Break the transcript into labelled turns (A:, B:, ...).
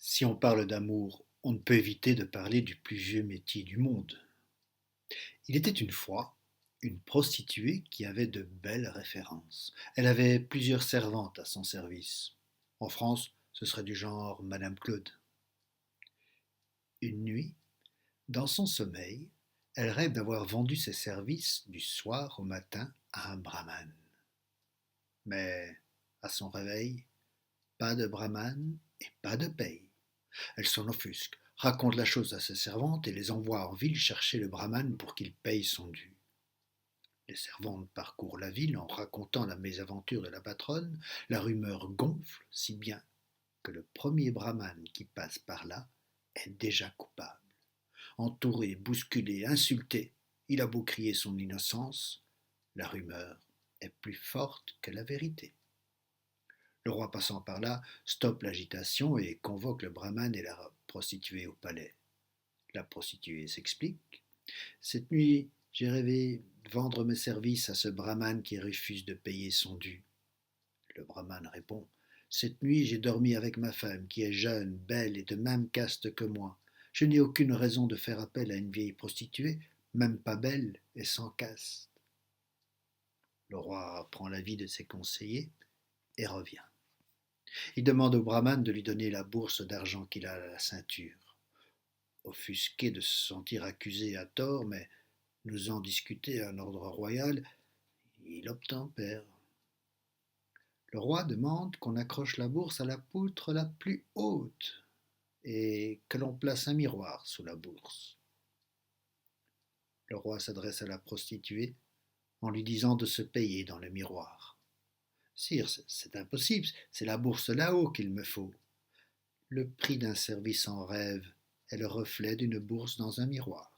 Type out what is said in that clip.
A: Si on parle d'amour, on ne peut éviter de parler du plus vieux métier du monde. Il était une fois une prostituée qui avait de belles références. Elle avait plusieurs servantes à son service. En France, ce serait du genre Madame Claude. Une nuit, dans son sommeil, elle rêve d'avoir vendu ses services du soir au matin à un brahman. Mais, à son réveil, pas de brahman et pas de paye. Elle s'en offusque, raconte la chose à ses servantes et les envoie en ville chercher le brahman pour qu'il paye son dû. Les servantes parcourent la ville en racontant la mésaventure de la patronne. La rumeur gonfle si bien que le premier brahman qui passe par là est déjà coupable. Entouré, bousculé, insulté, il a beau crier son innocence, la rumeur est plus forte que la vérité. Le roi passant par là stoppe l'agitation et convoque le brahman et la prostituée au palais. La prostituée s'explique. Cette nuit, j'ai rêvé vendre mes services à ce brahman qui refuse de payer son dû. Le brahman répond. Cette nuit, j'ai dormi avec ma femme, qui est jeune, belle et de même caste que moi. Je n'ai aucune raison de faire appel à une vieille prostituée, même pas belle et sans caste. Le roi prend l'avis de ses conseillers et revient. Il demande au brahman de lui donner la bourse d'argent qu'il a à la ceinture. Offusqué de se sentir accusé à tort, mais n'osant discuter un ordre royal, il obtempère. Le roi demande qu'on accroche la bourse à la poutre la plus haute et que l'on place un miroir sous la bourse. Le roi s'adresse à la prostituée en lui disant de se payer dans le miroir. Sire, c'est impossible, c'est la bourse là-haut qu'il me faut. Le prix d'un service en rêve est le reflet d'une bourse dans un miroir.